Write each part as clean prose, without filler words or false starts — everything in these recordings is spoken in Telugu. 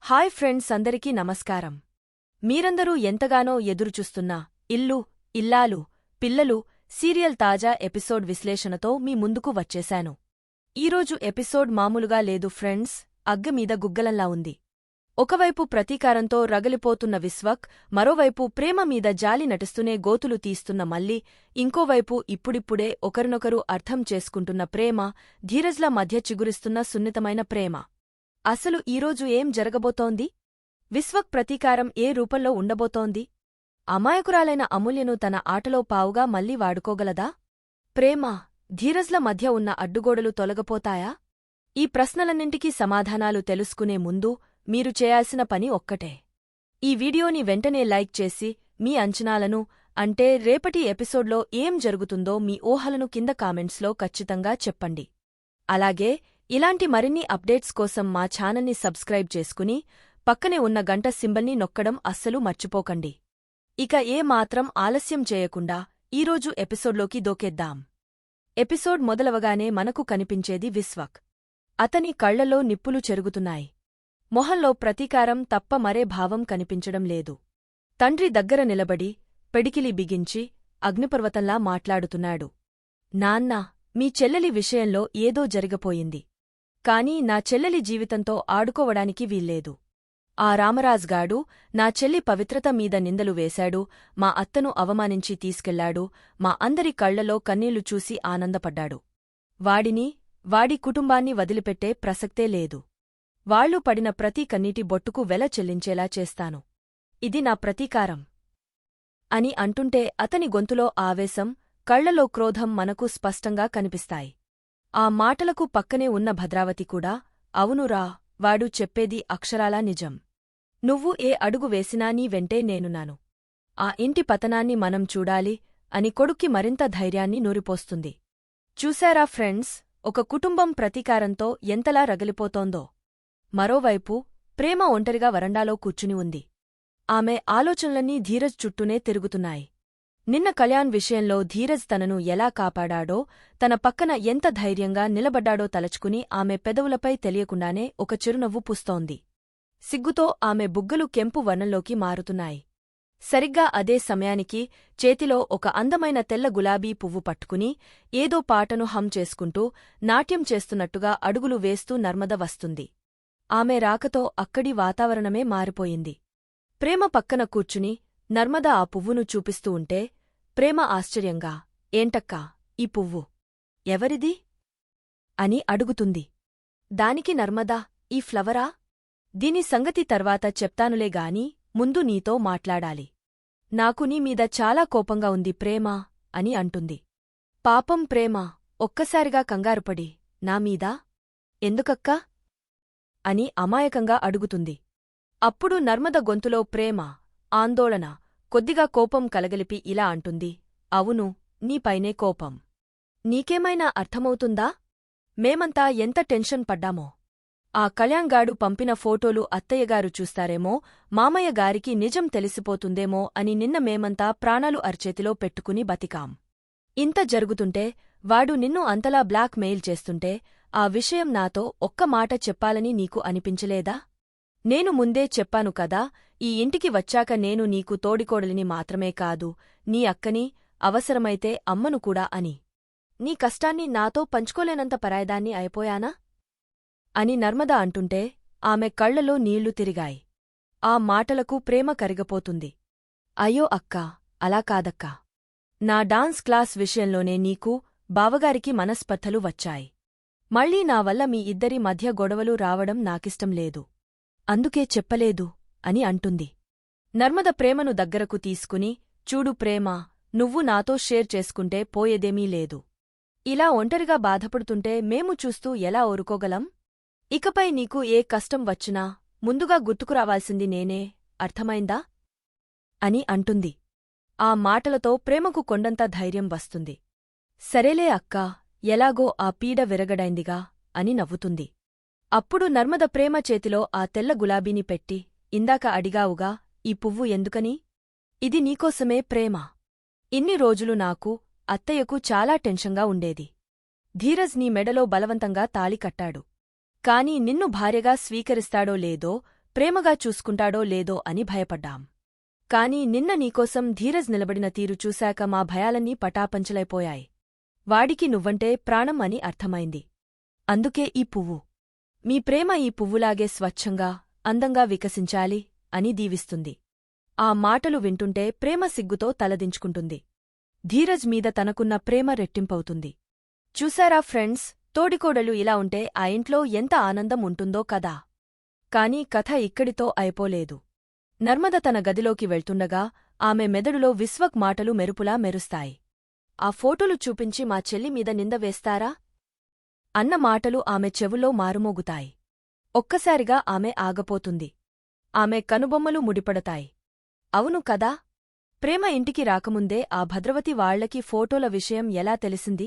హాయ్ ఫ్రెండ్స్, అందరికీ నమస్కారం. మీరందరూ ఎంతగానో ఎదురుచూస్తున్న ఇల్లు, ఇల్లాలు, పిల్లలు సీరియల్ తాజా ఎపిసోడ్ విశ్లేషణతో మీ ముందుకు వచ్చేశాను. ఈరోజు ఎపిసోడ్ మామూలుగా లేదు ఫ్రెండ్స్, అగ్గమీద గుగ్గలంలా ఉంది. ఒకవైపు ప్రతీకారంతో రగిలిపోతున్న విశ్వక్, మరోవైపు ప్రేమ మీద జాలి నటిస్తూనే గోతులు తీస్తున్న మల్లి, ఇంకోవైపు ఇప్పుడిప్పుడే ఒకరినొకరు అర్థం చేసుకుంటున్న ప్రేమ, ధీరజ్ల మధ్య చిగురిస్తున్న సున్నితమైన ప్రేమ. అసలు ఈరోజు ఏం జరగబోతోంది? విశ్వక్ ప్రతీకారం ఏ రూపంలో ఉండబోతోంది? అమాయకురాలైన అమూల్యను తన ఆటలో పావుగా మళ్ళీ వాడుకోగలదా? ప్రేమ, ధీరజ్ల మధ్య ఉన్న అడ్డుగోడలు తొలగపోతాయా? ఈ ప్రశ్నలన్నింటికీ సమాధానాలు తెలుసుకునే ముందు మీరు చేయాల్సిన పని ఒక్కటే. ఈ వీడియోని వెంటనే లైక్ చేసి మీ అంచనాలను, అంటే రేపటి ఎపిసోడ్లో ఏం జరుగుతుందో మీ ఊహలను కింద కామెంట్స్లో ఖచ్చితంగా చెప్పండి. అలాగే ఇలాంటి మరిన్ని అప్డేట్స్ కోసం మా ఛానల్ని సబ్స్క్రైబ్ చేసుకుని పక్కనే ఉన్న గంట సింబల్ని నొక్కడం అస్సలు మర్చిపోకండి. ఇక ఏ మాత్రం ఆలస్యం చేయకుండా ఈరోజు ఎపిసోడ్లోకి దూకేద్దాం. ఎపిసోడ్ మొదలవగానే మనకు కనిపించేది విశ్వక్. అతని కళ్లలో నిప్పులు చెరుగుతున్నాయి. మొహంలో ప్రతీకారం తప్ప మరే భావం కనిపించడం లేదు. తండ్రి దగ్గర నిలబడి పెడికిలి బిగించి అగ్నిపర్వతంలా మాట్లాడుతున్నాడు. నాన్నా, మీ చెల్లెలి విషయంలో ఏదో జరిగిపోయింది. కాని నా చెల్లెలి జీవితంతో ఆడుకోవడానికి వీల్లేదు. ఆ రామరాజ్గాడు నా చెల్లి పవిత్రత మీద నిందలు వేశాడు, మా అత్తను అవమానించి తీసుకెళ్లాడు, మా అందరి కళ్లలో కన్నీళ్లు చూసి ఆనందపడ్డాడు. వాడి కుటుంబాన్ని వదిలిపెట్టే ప్రసక్తే లేదు. వాళ్లు పడిన ప్రతి కన్నీటి బొట్టుకు వెల చెల్లించేలా చేస్తాను. ఇది నా ప్రతీకారం అని అంటుంటే అతని గొంతులో ఆవేశం, కళ్లలో క్రోధం మనకు స్పష్టంగా కనిపిస్తాయి. ఆ మాటలకు పక్కనే ఉన్న భద్రావతి కూడా, అవునురా, వాడు చెప్పేది అక్షరాలా నిజం. నువ్వు ఏ అడుగు వేసినా నీ వెంటే నేనున్నాను. ఆ ఇంటి పతనాన్ని మనం చూడాలి అని కొడుక్కి మరింత ధైర్యాన్ని నూరిపోస్తుంది. చూశారా ఫ్రెండ్స్, ఒక కుటుంబం ప్రతీకారంతో ఎంతలా రగిలిపోతోందో. మరోవైపు ప్రేమ ఒంటరిగా వరండాలో కూర్చుని ఉంది. ఆమె ఆలోచనలన్నీ ధీరజ్ చుట్టూనే తిరుగుతున్నాయి. నిన్న కళ్యాణ్ విషయంలో ధీరజ్ తనను ఎలా కాపాడాడో, తన పక్కన ఎంత ధైర్యంగా నిలబడ్డాడో తలచుకుని ఆమె పెదవులపై తెలియకుండానే ఒక చిరునవ్వు పూస్తోంది. సిగ్గుతో ఆమె బుగ్గలు కెంపు వర్ణంలోకి మారుతున్నాయి. సరిగ్గా అదే సమయానికి చేతిలో ఒక అందమైన తెల్ల గులాబీ పువ్వు పట్టుకుని ఏదో పాటను హం చేసుకుంటూ నాట్యం చేస్తున్నట్టుగా అడుగులు వేస్తూ నర్మద వస్తుంది. ఆమె రాకతో అక్కడి వాతావరణమే మారిపోయింది. ప్రేమ పక్కన కూర్చుని నర్మద ఆ పువ్వును చూపిస్తూ ఉంటే, ప్రేమ ఆశ్చర్యంగా, ఏంటక్కా, ఈ పువ్వు ఎవరిది అని అడుగుతుంది. దానికి నర్మదా, ఈ ఫ్లవరా? దీని సంగతి తర్వాత చెప్తానులేగాని ముందు నీతో మాట్లాడాలి. నాకు నీ మీద చాలా కోపంగా ఉంది ప్రేమా అని అంటుంది. పాపం ప్రేమ ఒక్కసారిగా కంగారుపడి, నా మీదా? ఎందుకక్కా అని అమాయకంగా అడుగుతుంది. అప్పుడు నర్మద గొంతులో ప్రేమ, ఆందోళన, కొద్దిగా కోపం కలగలిపి ఇలా అంటుంది, అవును, నీపైనే కోపం. నీకేమైనా అర్థమవుతుందా? మేమంతా ఎంత టెన్షన్ పడ్డామో. ఆ కళ్యాణ్గాడు పంపిన ఫోటోలు అత్తయ్యగారు చూస్తారేమో, మామయ్యగారికి నిజం తెలిసిపోతుందేమో అని నిన్న మేమంతా ప్రాణాలు అర్చేతిలో పెట్టుకుని బతికాం. ఇంత జరుగుతుంటే, వాడు నిన్ను అంతలా బ్లాక్ మెయిల్ చేస్తుంటే, ఆ విషయం నాతో ఒక్క మాట చెప్పాలని నీకు అనిపించలేదా? నేను ముందే చెప్పాను కదా, ఈ ఇంటికి వచ్చాక నేను నీకు తోడికోడలిని మాత్రమే కాదు, నీ అక్కని, అవసరమైతే అమ్మను కూడా అని. నీ కష్టాన్ని నాతో పంచుకోలేనంత పరాయదాన్ని అయిపోయానా? అని నర్మద అంటుంటే ఆమె కళ్లలో నీళ్లు తిరిగాయి. ఆ మాటలకు ప్రేమ కరిగపోతుంది. అయ్యో అక్కా, అలా కాదక్కా. నా డాన్స్ క్లాస్ విషయంలోనే నీకు, బావగారికి మనస్పర్ధలు వచ్చాయి. మళ్ళీ నా వల్ల మీ ఇద్దరి మధ్య గొడవలు రావడం నాకిష్టం లేదు. అందుకే చెప్పలేదు అని అంటుంది. నర్మద ప్రేమను దగ్గరకు తీసుకుని, చూడు ప్రేమా, నువ్వు నాతో షేర్ చేసుకుంటే పోయేదేమీ లేదు. ఇలా ఒంటరిగా బాధపడుతుంటే మేము చూస్తూ ఎలా ఊరుకోగలం? ఇకపై నీకు ఏ కష్టం వచ్చినా ముందుగా గుర్తుకురావాల్సింది నేనే, అర్థమైందా? అని అంటుంది. ఆ మాటలతో ప్రేమకు కొండంత ధైర్యం వస్తుంది. సరేలే అక్కా, ఎలాగో ఆ పీడ విరగడైందిగా అని నవ్వుతుంది. అప్పుడు నర్మద ప్రేమ చేతిలో ఆ తెల్ల గులాబీని పెట్టి, ఇందాక అడిగావుగా, ఈ పువ్వు ఎందుకని? ఇది నీకోసమే ప్రేమ. ఇన్ని రోజులు నాకు, అత్తయ్యకు చాలా టెన్షన్గా ఉండేది. ధీరజ్ నీ మెడలో బలవంతంగా తాళి కట్టాడు. కాని నిన్ను భార్యగా స్వీకరిస్తాడో లేదో ప్రేమగా చూసుకుంటాడో లేదో అని భయపడ్డాం. కాని నిన్న నీకోసం ధీరజ్ నిలబడిన తీరు చూశాక మా భయాలన్నీ పటాపంచలైపోయాయి. వాడికి నువ్వంటే ప్రాణం అని అర్థమైంది. అందుకే ఈ పువ్వు. మీ ప్రేమ ఈ పువ్వులాగే స్వచ్ఛంగా, అందంగా వికసించాలి అని దీవిస్తుంది. ఆ మాటలు వింటుంటే ప్రేమ సిగ్గుతో తలదించుకుంటుంది. ధీరజ్ మీద తనకున్న ప్రేమ రెట్టింపవుతుంది. చూశారా ఫ్రెండ్స్, తోడికోడలు ఇలా ఉంటే ఆ ఇంట్లో ఎంత ఆనందం ఉంటుందో కదా. కాని కథ ఇక్కడితో అయిపోలేదు. నర్మద తన గదిలోకి వెళ్తుండగా ఆమె మెదడులో విశ్వక్ మాటలు మెరుపులా మెరుస్తాయి. ఆ ఫోటోలు చూపించి మా చెల్లి మీద నింద వేస్తారా అన్న మాటలు ఆమె చెవుల్లో మారుమోగుతాయి. ఒక్కసారిగా ఆమె ఆగపోతుంది. ఆమె కనుబొమ్మలు ముడిపడతాయి. అవును కదా. ప్రేమ ఇంటికి రాకముందే ఆ భద్రవతి వాళ్లకి ఫోటోల విషయం ఎలా తెలిసింది?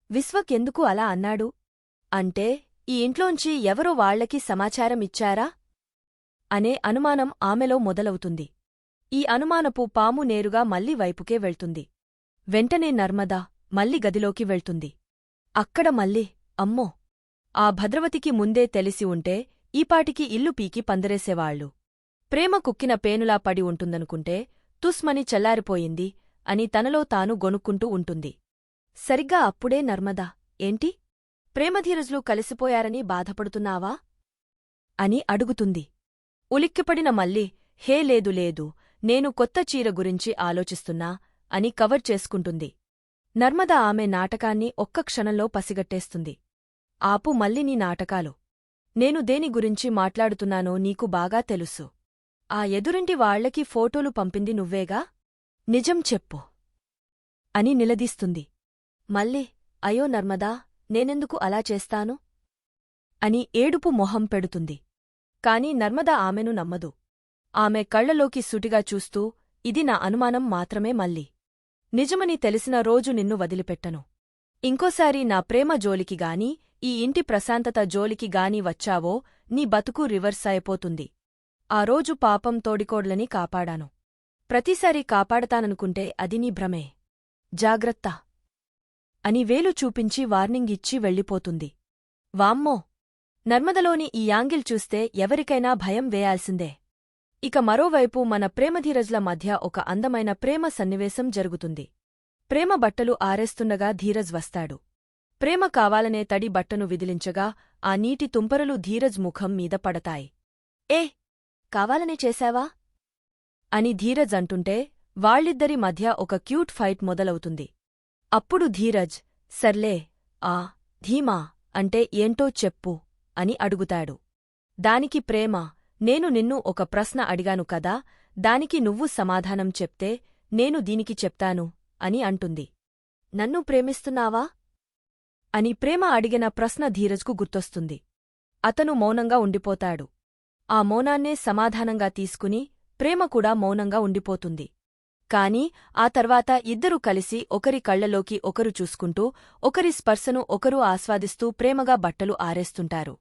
విశ్వక్ ఎందుకు అలా అన్నాడు? అంటే ఈ ఇంట్లోంచి ఎవరో వాళ్లకి సమాచారం ఇచ్చారా అనే అనుమానం ఆమెలో మొదలవుతుంది. ఈ అనుమానపు పాము నేరుగా మల్లి వైపుకే వెళ్తుంది. వెంటనే నర్మద మల్లి గదిలోకి వెళ్తుంది. అక్కడ మల్లి, అమ్మో, ఆ భద్రవతికి ముందే తెలిసి ఉంటే ఈపాటికి ఇల్లు పీకి పందిరేసేవాళ్లు. ప్రేమ కుక్కిన పేనులా పడి ఉంటుందనుకుంటే తుస్మని చల్లారిపోయింది అని తనలో తాను గొనుక్కుంటూ ఉంటుంది. సరిగ్గా అప్పుడే నర్మద, ఏంటి, ప్రేమధీరజ్లు కలిసిపోయారని బాధపడుతున్నావా అని అడుగుతుంది. ఉలిక్కిపడిన మల్లి, హే లేదు లేదు, నేను కొత్త చీర గురించి ఆలోచిస్తున్నా అని కవర్ చేసుకుంటుంది. నర్మద ఆమె నాటకాన్ని ఒక్క క్షణంలో పసిగట్టేస్తుంది. ఆపు మల్లి నీ నాటకాలు. నేను దేని గురించి మాట్లాడుతున్నానో నీకు బాగా తెలుసు. ఆ ఎదురింటి వాళ్లకి ఫోటోలు పంపింది నువ్వేగా, నిజం చెప్పు అని నిలదీస్తుంది. మల్లి, అయ్యో నర్మదా, నేనెందుకు అలా చేస్తాను అని ఏడుపు మొహం పెడుతుంది. కాని నర్మద ఆమెను నమ్మదు. ఆమె కళ్లలోకి సూటిగా చూస్తూ, ఇది నా అనుమానం మాత్రమే మల్లి. నిజమని తెలిసిన రోజు నిన్ను వదిలిపెట్టను. ఇంకోసారి నా ప్రేమ జోలికి గాని ఈ ఇంటి ప్రశాంతత జోలికి గాని వచ్చావో నీ బతుకు రివర్స్ అయిపోతుంది. ఆ రోజు పాపం తోడికోడ్లని కాపాడాను. ప్రతిసారి కాపాడతాననుకుంటే అది నీ భ్రమే. జాగ్రత్త అని వేలు చూపించి వార్నింగ్ ఇచ్చి వెళ్ళిపోతుంది. వామ్మో, నర్మదలోని ఈ యాంగిల్ చూస్తే ఎవరికైనా భయం వేయాల్సిందే. ఇక మరోవైపు మన ప్రేమధీరజ్ల మధ్య ఒక అందమైన ప్రేమ సన్నివేశం జరుగుతుంది. ప్రేమ బట్టలు ఆరేస్తుండగా ధీరజ్ వస్తాడు. ప్రేమ కావాలనే తడి బట్టను విదిలించగా ఆ నీటి తుంపరలు ధీరజ్ ముఖం మీద పడతాయి. ఏ, కావాలనే చేశావా అని ధీరజ్ అంటుంటే వాళ్ళిద్దరి మధ్య ఒక క్యూట్ ఫైట్ మొదలవుతుంది. అప్పుడు ధీరజ్, సర్లే, ఆ ధీమా అంటే ఏంటో చెప్పు అని అడుగుతాడు. దానికి ప్రేమ, నేను నిన్ను ఒక ప్రశ్న అడిగాను కదా, దానికి నువ్వు సమాధానం చెప్తే నేను దీనికి చెప్తాను అని అంటుంది. నన్ను ప్రేమిస్తున్నావా అని ప్రేమ అడిగిన ప్రశ్న ధీరజ్కు గుర్తొస్తుంది. అతను మౌనంగా ఉండిపోతాడు. ఆ మౌనాన్నే సమాధానంగా తీసుకుని ప్రేమ కూడా మౌనంగా ఉండిపోతుంది. కాని ఆ తర్వాత ఇద్దరూ కలిసి ఒకరి కళ్లలోకి ఒకరు చూసుకుంటూ ఒకరి స్పర్శను ఒకరు ఆస్వాదిస్తూ ప్రేమగా బట్టలు ఆరేస్తుంటారు.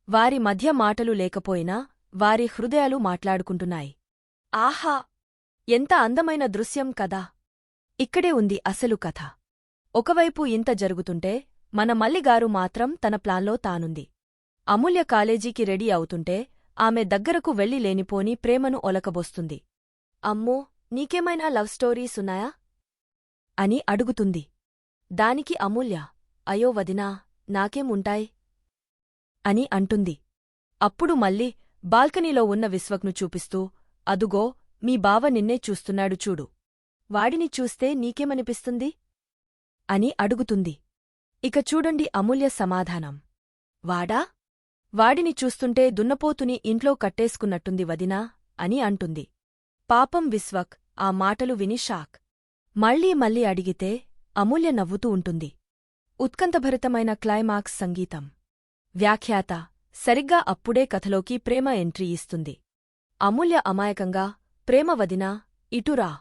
వారి మధ్య మాటలు లేకపోయినా వారి హృదయాలు మాట్లాడుకుంటున్నాయి. ఆహా, ఎంత అందమైన దృశ్యం కదా. ఇక్కడే ఉంది అసలు కథ. ఒకవైపు ఇంత జరుగుతుంటే మన మల్లిగారు మాత్రం తన ప్లాన్లో తానుంది. అమూల్య కాలేజీకి రెడీ అవుతుంటే ఆమె దగ్గరకు వెళ్లి లేనిపోని ప్రేమను ఒలకబోస్తుంది. అమ్మో, నీకేమైనా లవ్ స్టోరీస్ ఉన్నాయా అని అడుగుతుంది. దానికి అమూల్య, అయ్యో వదినా, నాకేం ఉంటాయి అని అంటుంది. అప్పుడు మళ్ళీ బాల్కనీలో ఉన్న విశ్వక్ను చూపిస్తూ, అదుగో మీ బావ నిన్నే చూస్తున్నాడు చూడు. వాడిని చూస్తే నీకేమనిపిస్తుంది అని అడుగుతుంది. ఇక చూడండి అమూల్య సమాధానం. వాడా? వాడిని చూస్తుంటే దున్నపోతుని ఇంట్లో కట్టేసుకున్నట్టుంది వదినా అని అంటుంది. పాపం విశ్వక్ ఆ మాటలు విని షాక్. మళ్ళీ మళ్ళీ అడిగితే అమూల్య నవ్వుతూ ఉంటుంది. ఉత్కంఠభరితమైన క్లైమాక్స్ సంగీతం. వ్యాఖ్యాత సరిగ్గా అప్పుడే కథలోకి ప్రేమ ఎంట్రీ ఇస్తుంది. అమూల్య అమాయకంగా, ప్రేమ వదినా, ఇటురా.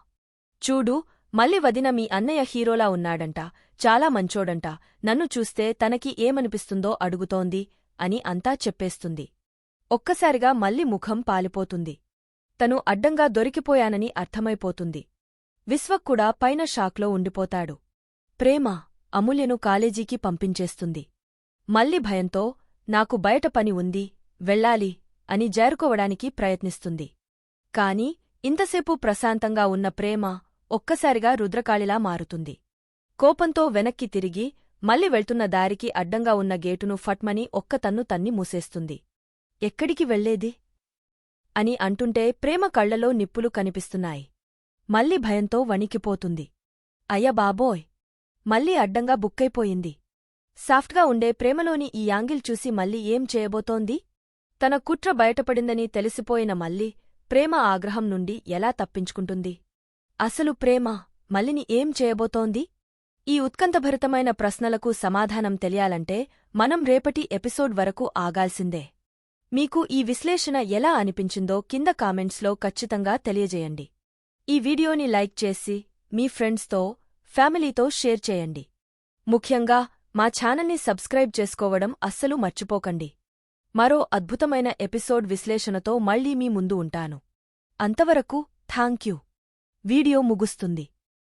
చూడు, మళ్ళీ వదిన మీ అన్నయ్య హీరోలా ఉన్నాడంట, చాలా మంచోడంట, నన్ను చూస్తే తనకి ఏమనిపిస్తుందో అడుగుతోంది అని అంతా చెప్పేస్తుంది. ఒక్కసారిగా మళ్ళీ ముఖం పాలిపోతుంది. తను అడ్డంగా దొరికిపోయానని అర్థమైపోతుంది. విశ్వక్ కూడా పైన షాక్లో ఉండిపోతాడు. ప్రేమ అమూల్యను కాలేజీకి పంపించేస్తుంది. మళ్ళీ భయంతో, నాకు బయట పని ఉంది, వెళ్ళాలి అని జారుకోవడానికి ప్రయత్నిస్తుంది. కాని ఇంతసేపు ప్రశాంతంగా ఉన్న ప్రేమ ఒక్కసారిగా రుద్రకాళిలా మారుతుంది. కోపంతో వెనక్కి తిరిగి మళ్ళీ వెళ్తున్న దారికి అడ్డంగా ఉన్న గేటును ఫట్మని ఒక్క తన్ను తన్ని మూసేస్తుంది. ఎక్కడికి వెళ్లేది అని అంటుంటే ప్రేమ కళ్లలో నిప్పులు కనిపిస్తున్నాయి. మళ్ళీ భయంతో వణికిపోతుంది. అయ్య బాబోయ్! మళ్ళీ అడ్డంగా బుక్కైపోయింది. సాఫ్ట్గా ఉండే ప్రేమలోని ఈ యాంగిల్ చూసి మళ్ళీ ఏం చేయబోతోంది? తన కుట్ర బయటపడిందని తెలిసిపోయిన మళ్ళీ ప్రేమ ఆగ్రహం నుండి ఎలా తప్పించుకుంటుంది? అసలు ప్రేమ మల్లిని ఏం చేయబోతోంది? ఈ ఉత్కంఠభరితమైన ప్రశ్నలకు సమాధానం తెలియాలంటే మనం రేపటి ఎపిసోడ్ వరకు ఆగాల్సిందే. మీకు ఈ విశ్లేషణ ఎలా అనిపించిందో కింద కామెంట్స్లో ఖచ్చితంగా తెలియజేయండి. ఈ వీడియోని లైక్ చేసి మీ ఫ్రెండ్స్తో, ఫ్యామిలీతో షేర్ చేయండి. ముఖ్యంగా మా ఛానల్ని సబ్స్క్రైబ్ చేసుకోవడం అస్సలు మర్చిపోకండి. మరో అద్భుతమైన ఎపిసోడ్ విశ్లేషణతో మళ్ళీ మీ ముందు ఉంటాను. అంతవరకు థాంక్యూ. వీడియో ముగుస్తుంది.